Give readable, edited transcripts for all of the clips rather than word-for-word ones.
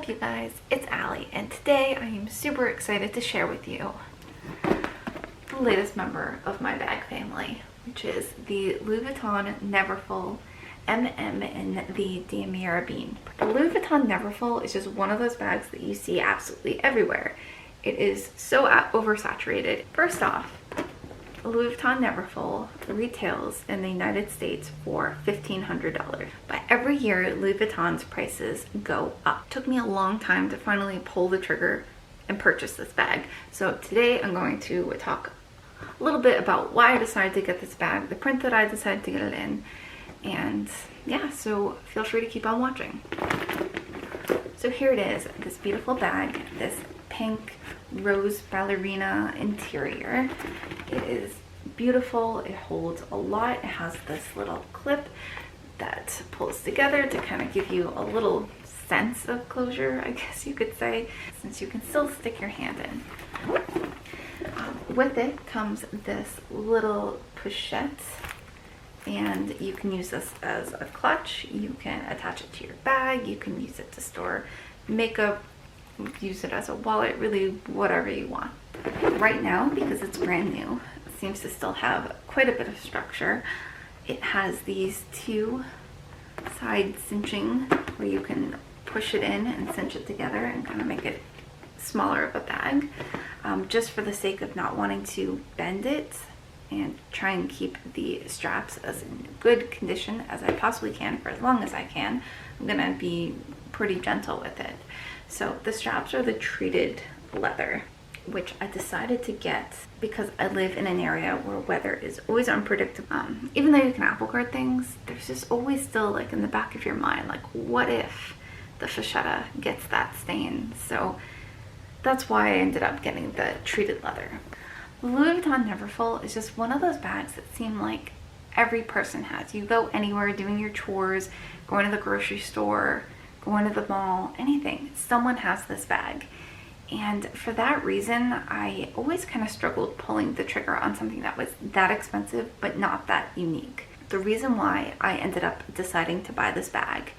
up, you guys? It's Allie, and today I am super excited to share with you the latest member of my bag family, which is the Louis Vuitton Neverfull MM in the Damier Ebene. The Louis Vuitton Neverfull is just one of those bags that you see absolutely everywhere. It is so oversaturated. First off, Louis Vuitton Neverfull retails in the United States for $1,500. But every year, Louis Vuitton's prices go up. It took me a long time to finally pull the trigger and purchase this bag. So today I'm going to talk a little bit about why I decided to get this bag, the print that I decided to get it in, and yeah, so feel free to keep on watching. So here it is, this beautiful bag, this pink rose ballerina interior. It is beautiful. It holds a lot. It has this little clip that pulls together to kind of give you a little sense of closure, I guess you could say, since you can still stick your hand in. With it comes this little pochette, and you can use this as a clutch. You can attach it to your bag. You can use it to store makeup, use it as a wallet, really whatever you want. Right now, because it's brand new, it seems to still have quite a bit of structure. It has these two side cinching where you can push it in and cinch it together and kind of make it smaller of a bag, just for the sake of not wanting to bend it and try and keep the straps as in good condition as I possibly can for as long as I can. I'm gonna be pretty gentle with it. So the straps are the treated leather, which I decided to get because I live in an area where weather is always unpredictable. Even though you can apple guard things, there's just always still like in the back of your mind, like what if the fascetta gets that stain? So that's why I ended up getting the treated leather. The Louis Vuitton Neverfull is just one of those bags that seem like every person has. You go anywhere doing your chores, going to the grocery store, going to the mall, anything, someone has this bag. And for that reason, I always kind of struggled pulling the trigger on something that was that expensive but not that unique. The reason why I ended up deciding to buy this bag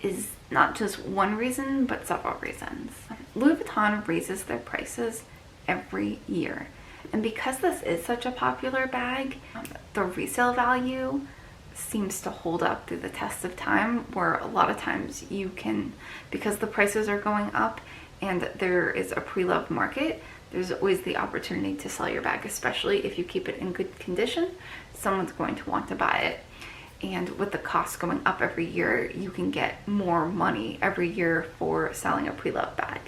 is not just one reason, but several reasons. Louis Vuitton raises their prices every year. And because this is such a popular bag, the resale value seems to hold up through the test of time, where a lot of times you can, because the prices are going up and there is a pre-loved market, there's always the opportunity to sell your bag, especially if you keep it in good condition. Someone's going to want to buy it. And with the cost going up every year, you can get more money every year for selling a pre-loved bag.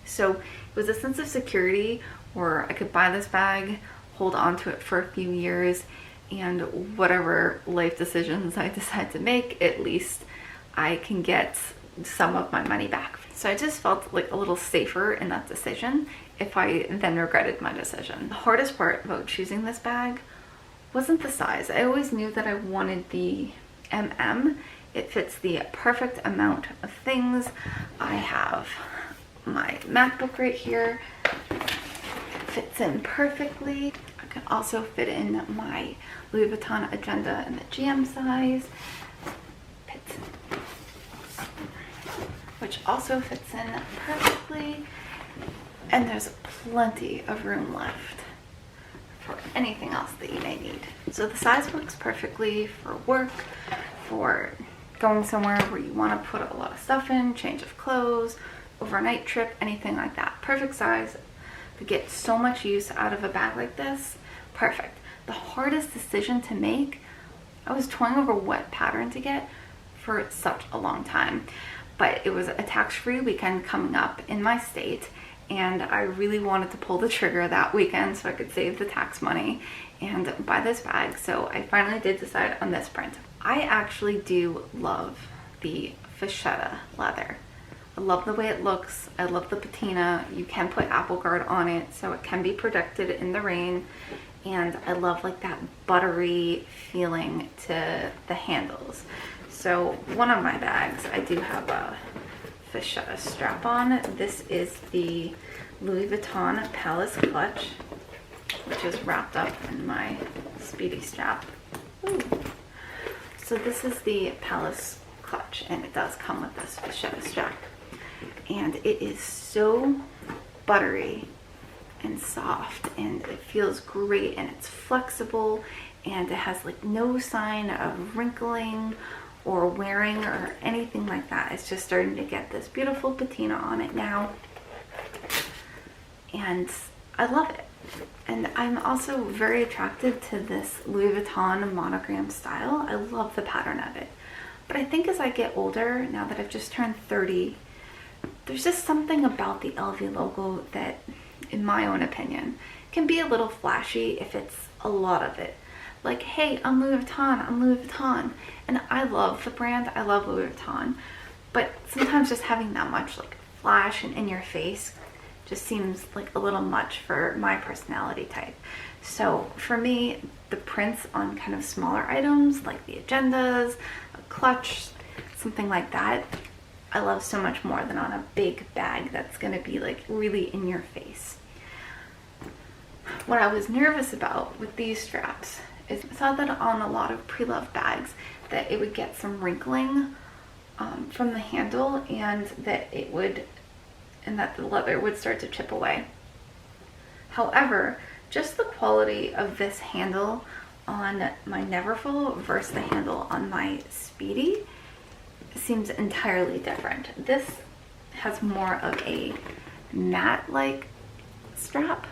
So it was a sense of security where I could buy this bag, hold on to it for a few years, and whatever life decisions I decide to make, at least I can get some of my money back. So I just felt like a little safer in that decision if I then regretted my decision. The hardest part about choosing this bag wasn't the size. I always knew that I wanted the MM. It fits the perfect amount of things. I have my MacBook right here. It fits in perfectly. I can also fit in my Louis Vuitton agenda in the GM size, which also fits in perfectly. And there's plenty of room left for anything else that you may need. So the size works perfectly for work, for going somewhere where you want to put a lot of stuff in, change of clothes, overnight trip, anything like that. Perfect size to get so much use out of a bag like this. Perfect. The hardest decision to make, I was toying over what pattern to get for such a long time, but it was a tax-free weekend coming up in my state, and I really wanted to pull the trigger that weekend so I could save the tax money and buy this bag. So I finally did decide on this print. I actually do love the fascetta leather. I love the way it looks. I love the patina. You can put apple guard on it so it can be protected in the rain. And I love like that buttery feeling to the handles. So one of my bags, I do have a fascetta strap on. This is the Louis Vuitton Palace clutch, which is wrapped up in my Speedy strap. Ooh. So this is the Palace clutch, and it does come with this fascetta strap. and it is so buttery and soft, and it feels great, and it's flexible, and it has like no sign of wrinkling or wearing or anything like that. It's just starting to get this beautiful patina on it now, and I love it. And I'm also very attracted to this Louis Vuitton monogram style. I love the pattern of it. But I think as I get older, now that I've just turned 30, there's just something about the LV logo that, in my own opinion, can be a little flashy if it's a lot of it. Like, hey, I'm Louis Vuitton, I'm Louis Vuitton. And I love the brand, I love Louis Vuitton. But sometimes just having that much like flash and in your face just seems like a little much for my personality type. So for me, the prints on kind of smaller items like the agendas, a clutch, something like that, I love so much more than on a big bag that's gonna be like really in your face. What I was nervous about with these straps is I saw that on a lot of pre-loved bags that it would get some wrinkling from the handle, and that the leather would start to chip away. However, just the quality of this handle on my Neverfull versus the handle on my Speedy seems entirely different. This has more of a matte-like strap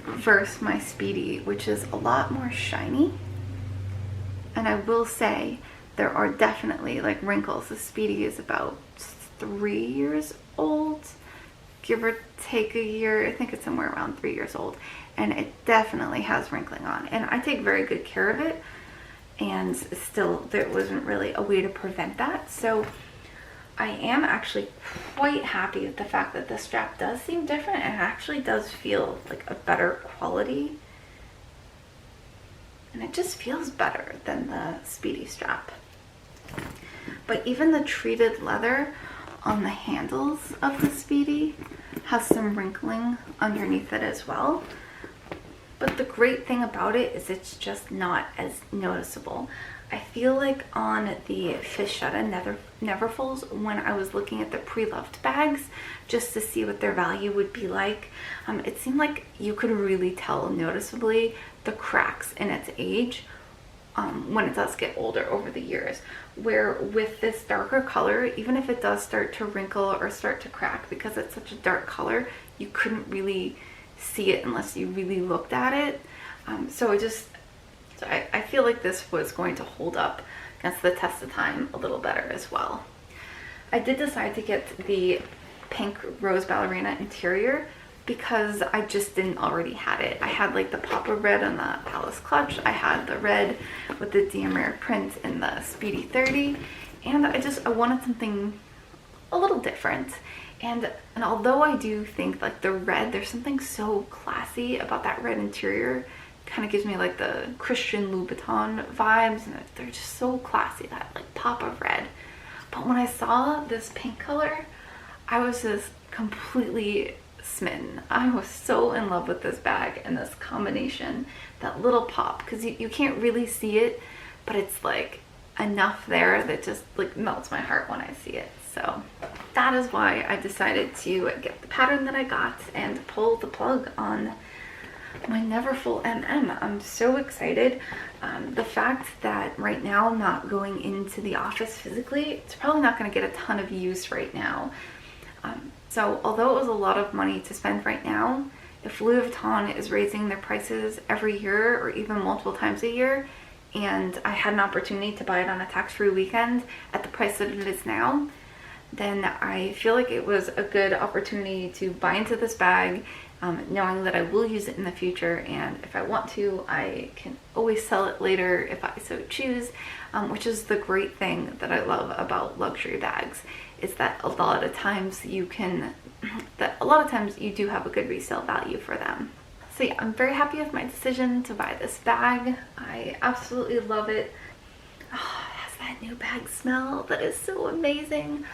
versus my Speedy, which is a lot more shiny. And I will say there are definitely like wrinkles. The Speedy is about 3 years old, give or take a year. I think it's somewhere around 3 years old, and it definitely has wrinkling on, and I take very good care of it, and still there wasn't really a way to prevent that. So I am actually quite happy with the fact that the strap does seem different and actually does feel like a better quality, and it just feels better than the Speedy strap. But even the treated leather on the handles of the Speedy has some wrinkling underneath it as well. But the great thing about it is it's just not as noticeable. I feel like on the Fischetta Neverfulls, when I was looking at the pre-loved bags just to see what their value would be like, it seemed like you could really tell noticeably the cracks in its age when it does get older over the years. Where with this darker color, even if it does start to wrinkle or start to crack, because it's such a dark color, you couldn't really see it unless you really looked at it. So I feel like this was going to hold up against the test of time a little better as well. I did decide to get the pink rose ballerina interior because I just didn't already had it. I had like the pop of red on the Palace clutch, I had the red with the Damier print in the Speedy 30, and I wanted something a little different. And although I do think like the red, there's something so classy about that red interior, kind of gives me like the Christian Louboutin vibes, and they're just so classy, that like pop of red. But when I saw this pink color, I was just completely smitten. I was so in love with this bag and this combination, that little pop, because you can't really see it, but it's like enough there that just like melts my heart when I see it. So that is why I decided to get the pattern that I got and pull the plug on my Neverfull MM. I'm so excited. The fact that right now I'm not going into the office physically, it's probably not going to get a ton of use right now. So although it was a lot of money to spend right now, if Louis Vuitton is raising their prices every year or even multiple times a year, and I had an opportunity to buy it on a tax-free weekend at the price that it is now, then I feel like it was a good opportunity to buy into this bag, knowing that I will use it in the future, and if I want to, I can always sell it later if I so choose, which is the great thing that I love about luxury bags, is that a lot of times you do have a good resale value for them. So yeah, I'm very happy with my decision to buy this bag. I absolutely love it. Oh, it has that new bag smell that is so amazing.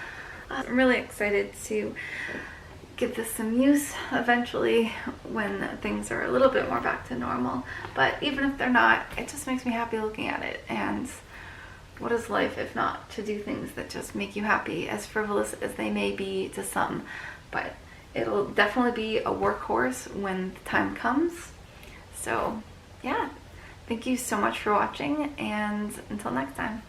I'm really excited to give this some use eventually when things are a little bit more back to normal. But even if they're not, it just makes me happy looking at it. And what is life if not to do things that just make you happy, as frivolous as they may be to some, but it'll definitely be a workhorse when the time comes. So yeah, thank you so much for watching, and until next time.